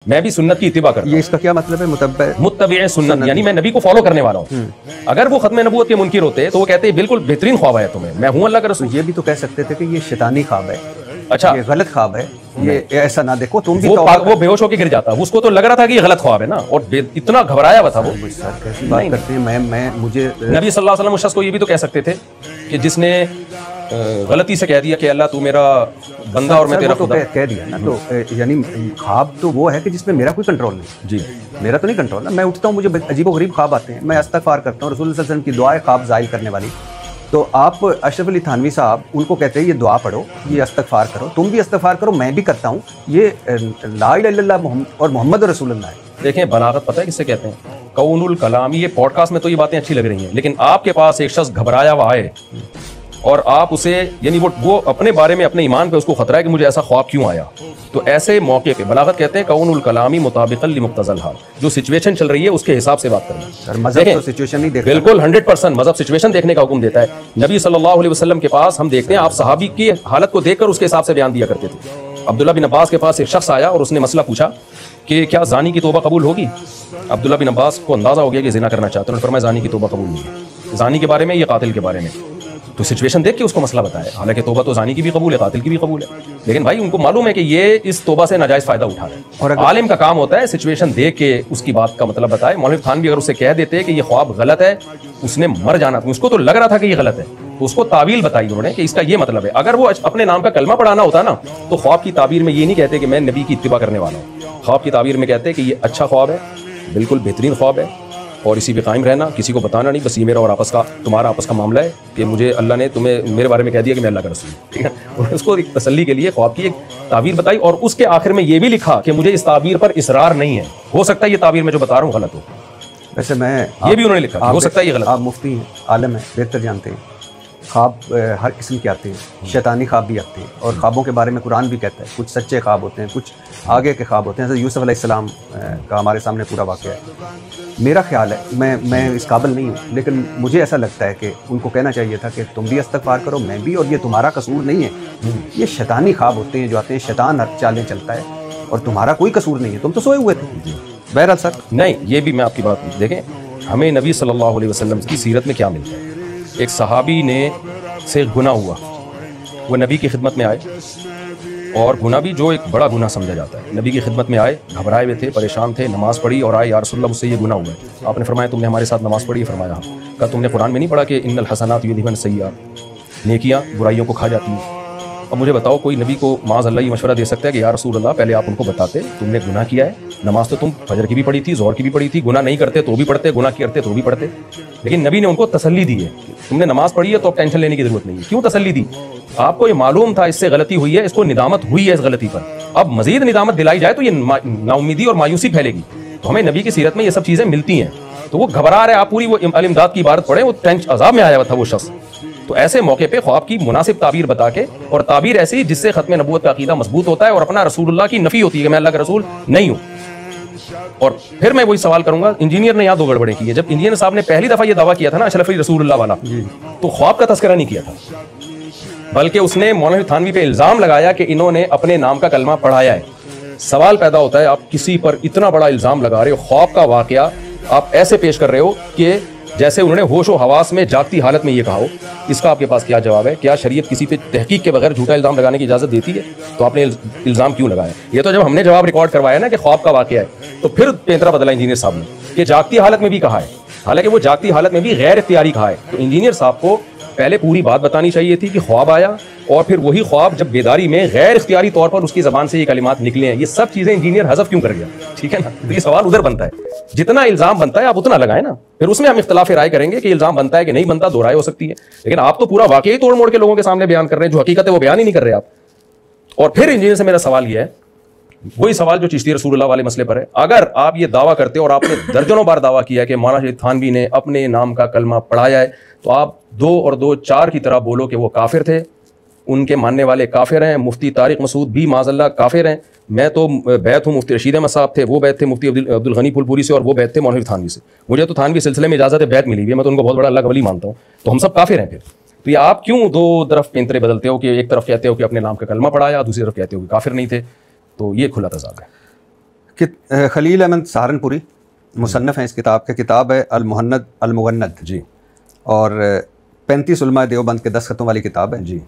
میں بھی سنت کی اتباع کرتا ہوں. یہ اس کا کیا مطلب ہے متبع سنت یعنی میں نبی کو فالو کرنے والا ہوں. اگر وہ ختم نبوت کے منکر ہوتے تو وہ کہتے ہیں بالکل بہترین خواب آیا تمہیں, میں ہوں اللہ کا رسول. یہ بھی تو کہہ سکتے تھے کہ یہ شیطانی خواب ہے, اچھا یہ غلط خواب ہے, یہ ایسا نہ دیکھو تم بھی. وہ بے ہوش ہو کے گر جاتا, اس کو تو لگ رہا تھا کہ یہ غلط خواب ہے نا, اور اتنا گھبرایا ہوا تھا وہ. کیسی بات کرتے ہیں, میں مجھے نبی صلی اللہ علیہ وسلم اس شخص کو یہ بھی تو کہہ سکتے تھے کہ جس نے غلطی سے کہہ دیا کہ اللہ تو میرا بندہ اور میں تیرا خدا. کہہ دیا نا, تو یعنی خواب تو وہ ہے کہ جس میں میرا کوئی کنٹرول نہیں. جی میرا تو نہیں کنٹرول ہے, میں اٹھتا ہوں مجھے عجیب و غریب خواب آتے ہیں, میں استغفار کرتا ہوں, رسول اللہ صلی اللہ علیہ وسلم کی دعا ہے خواب زائل کرنے والی. تو آپ اشرف علی تھانوی صاحب ان کو کہتے ہیں یہ دعا پڑھو, یہ استغفار کرو, تم بھی استغفار کرو, میں بھی کرتا ہوں, یہ لا الہ الا اللہ اور محمد رسول اللہ ہے. دیکھیں بلاغت پتہ ہے کس سے کہتے ہیں, کون الکلام. یہ پوڈ کاسٹ میں تو یہ باتیں اچھی لگ رہی ہیں, لیکن آپ کے پاس ایک شخص گھبرایا ہوا آئے اور آپ اسے یعنی وہ اپنے بارے میں اپنے ایمان پہ اس کو خطرہ ہے کہ مجھے ایسا خواب کیوں آیا, تو ایسے موقع پہ بلاغت کہتے ہیں کون الکلامی مطابقا لمقتضی الحال, جو سچویشن چل رہی ہے اس کے حساب سے بات کرنا. مذہب تو سچویشن نہیں دیکھتا, بالکل 100% مذہب سچویشن دیکھنے کا حکم دیتا ہے. نبی صلی اللہ علیہ وسلم کے پاس ہم دیکھتے ہیں آپ صحابی کی حالت کو دیکھ کر اس کے حساب سے بیان دیا کرتے تھے. عبداللہ بن عباس کے پاس ایک شخص آیا اور اس نے مسئلہ پوچھا کہ کیا زانی کی توبہ قبول ہوگی. عبداللہ بن عباس کو اندازہ ہو گیا کہ زنا کرنا چاہتے ہیں, انہوں نے فرمایا زانی کی توبہ قبول نہیں ہے. زانی کے بارے میں, یہ قاتل کے بارے میں, تو سچویشن دیکھ کے اس کو مسئلہ بتایا. حالانکہ توبہ تو زانی کی بھی قبول ہے, قاتل کی بھی قبول ہے, لیکن بھائی ان کو معلوم ہے کہ یہ اس توبہ سے ناجائز فائدہ اٹھا رہا ہے. اور عالم کا کام ہوتا ہے سچویشن دیکھ کے اس کی بات کا مطلب بتائے. مولوی خان بھی اگر اسے کہہ دیتے کہ یہ خواب غلط ہے, اس نے مر جانا تھا, اس کو تو لگ رہا تھا کہ یہ غلط ہے, تو اس کو تعویل بتائی انہوں نے کہ اس کا یہ مطلب ہے. اگر وہ اپنے نام کا کلمہ پڑھانا ہوتا نا, تو خواب کی تعبیر میں یہ نہیں کہتے کہ میں نبی کی اتباع کرنے والا ہوں. خواب کی تعبیر میں کہتے کہ یہ اچھا خواب ہے, بالکل بہترین خواب ہے, اور اسی پہ قائم رہنا, کسی کو بتانا نہیں, بس یہ میرا اور آپس کا تمہارا آپس کا معاملہ ہے کہ مجھے اللہ نے تمہیں میرے بارے میں کہہ دیا کہ میں اللہ کا رسول ہوں, ٹھیک ہے. اور اس کو ایک تسلی کے لیے خواب کی ایک تعبیر بتائی, اور اس کے آخر میں یہ بھی لکھا کہ مجھے اس تعبیر پر اصرار نہیں ہے, ہو سکتا ہے یہ تعبیر میں جو بتا رہا ہوں غلط ہو. ویسے میں یہ بھی انہوں نے لکھا, ہو سکتا ہے یہ غلط. آپ مفتی ہیں, عالم ہیں, بہتر جانتے ہیں. خواب ہر قسم کے آتے ہیں, شیطانی خواب بھی آتے ہیں, اور خوابوں کے بارے میں قرآن بھی کہتا ہے کچھ سچے خواب ہوتے ہیں, کچھ آگے کے خواب ہوتے ہیں. حضرت یوسف علیہ السلام کا ہمارے سامنے پورا واقعہ ہے. میرا خیال ہے, میں اس قابل نہیں ہوں, لیکن مجھے ایسا لگتا ہے کہ ان کو کہنا چاہیے تھا کہ تم بھی استغفار کرو, میں بھی, اور یہ تمہارا قصور نہیں ہے. یہ شیطانی خواب ہوتے ہیں جو آتے ہیں, شیطان ہر چالیں چلتا ہے, اور تمہارا کوئی قصور نہیں ہے, تم تو سوئے ہوئے تھے. بہرحال سر نہیں, یہ بھی میں آپ کی بات دیکھیں, ہمیں نبی صلی اللہ علیہ وسلم کی سیرت میں کیا ملتا ہے. ایک صحابی نے سے گناہ ہوا, وہ نبی کی خدمت میں آئے, اور گناہ بھی جو ایک بڑا گناہ سمجھا جاتا ہے. نبی کی خدمت میں آئے, گھبرائے ہوئے تھے, پریشان تھے, نماز پڑھی اور آئے, یا رسول اللہ مجھ سے یہ گناہ ہوا ہے. آپ نے فرمایا تم نے ہمارے ساتھ نماز پڑھی؟ فرمایا ہاں. کہا تم نے قرآن میں نہیں پڑھا کہ ان الحسنات یذھبن السیئات, نیکیاں برائیوں کو کھا جاتی ہیں. اب مجھے بتاؤ کوئی نبی کو معاذ اللہ یہ مشورہ دے سکتا ہے کہ یا رسول اللہ پہلے آپ ان کو بتاتے تم نے گناہ کیا ہے, نماز تو تم فجر کی بھی پڑھی تھی, ظہر کی بھی پڑھی تھی, گناہ نہیں کرتے تو بھی پڑھتے, گناہ کرتے تو بھی پڑھتے. لیکن نبی نے ان کو تسلی دی ہے, تم نے نماز پڑھی ہے تو اب ٹینشن لینے کی ضرورت نہیں ہے. کیوں تسلی دی؟ آپ کو یہ معلوم تھا اس سے غلطی ہوئی ہے, اس کو ندامت ہوئی ہے اس غلطی پر, اب مزید ندامت دلائی جائے تو یہ نا امیدی اور مایوسی پھیلے گی. تو ہمیں نبی کی سیرت میں یہ سب چیزیں ملتی ہیں. تو وہ گھبرا رہے, آپ پوری وہ الامداد کی عبارت پڑھیں, وہ ٹینشن عذاب میں آیا ہوا تھا وہ شخص. تو ایسے موقع پہ خواب کی مناسب تعبیر بتا کے, اور تعبیر ایسی جس سے ختم نبوت کا عقیدہ مضبوط ہوتا ہے اور اپنا رسول اللہ کی نفی ہوتی ہے کہ میں اللہ کا رسول نہیں ہوں. اور پھر میں وہی سوال کروں گا, انجینئر نے یہاں دو گڑبڑیں کی ہے. جب انجینئر صاحب نے پہلی دفعہ یہ دعویٰ کیا تھا نا اشرف علی رسول اللہ والا, تو خواب کا تذکرہ نہیں کیا تھا, بلکہ اس نے مولانا تھانوی پہ الزام لگایا کہ انہوں نے اپنے نام کا کلمہ پڑھایا ہے. سوال پیدا ہوتا ہے, آپ کسی پر اتنا بڑا الزام لگا رہے ہو, خواب کا واقعہ آپ ایسے پیش کر رہے ہو کہ جیسے انہوں نے ہوش و حواس میں جاگتی حالت میں یہ کہا ہو. اس کا آپ کے پاس کیا جواب ہے؟ کیا شریعت کسی پہ تحقیق کے بغیر جھوٹا الزام لگانے کی اجازت دیتی ہے؟ تو آپ نے الزام کیوں لگایا؟ یہ تو جب ہم نے جواب ریکارڈ کروایا نا کہ خواب کا واقعہ ہے, تو پھر پینترا بدلا انجینئر صاحب نے کہ جاگتی حالت میں بھی کہا ہے, حالانکہ وہ جاگتی حالت میں بھی غیر اختیاری کہا ہے. تو انجینئر صاحب کو پہلے پوری بات بتانی چاہیے تھی کہ خواب آیا, اور پھر وہی خواب جب بیداری میں غیر اختیاری طور پر اس کی زبان سے یہ کلمات نکلے ہیں. یہ سب چیزیں انجینئر حذف کیوں کر گیا؟ ٹھیک ہے نا, تو یہ سوال ادھر بنتا ہے. جتنا الزام بنتا ہے آپ اتنا لگائیں نا, پھر اس میں ہم اختلاف رائے کریں گے کہ الزام بنتا ہے کہ نہیں بنتا, دو رائے ہو سکتی ہے. لیکن آپ تو پورا واقعی توڑ موڑ کے لوگوں کے سامنے بیان کر رہے ہیں, جو حقیقت ہے وہ بیان ہی نہیں کر رہے آپ. اور پھر انجینئر سے میرا سوال یہ ہے, وہی سوال جو چشتی رسول اللہ والے مسئلے پر ہے, اگر آپ یہ دعویٰ کرتے اور آپ نے درجنوں بار دعویٰ کیا کہ مولانا شریف تھانوی نے اپنے نام کا کلمہ پڑھایا ہے, تو آپ 2 اور 2 4 کی طرح بولو کہ وہ کافر تھے, ان کے ماننے والے کافر ہیں. مفتی طارق مسعود بھی معاذ اللہ کافر ہیں. میں تو بیعت ہوں, مفتی رشید احمد صاحب تھے, وہ بیعت تھے مفتی عبدالغنی پھول پوری سے, اور وہ بیعت تھے مولانا تھانوی سے. مجھے تو تھانوی سلسلے میں اجازت بیعت ملی ہوئی ہے, میں تو ان کو بہت بڑا اللہ کا ولی مانتا ہوں. تو ہم سب کافر ہیں پھر. تو یہ آپ کیوں 2 طرف پینترے بدلتے ہو کہ ایک طرف کہتے ہو کہ اپنے نام کا کلمہ پڑھایا, دوسری طرف کہتے ہو کہ کافر نہیں تھے؟ تو یہ کھلا تضاد ہے. خلیل احمد سہارنپوری مصنف ہیں اس کتاب کے. کتاب ہے المہند المغند جی. اور 35 علماء دیوبند کے دستخطوں والی کتاب ہے. جی.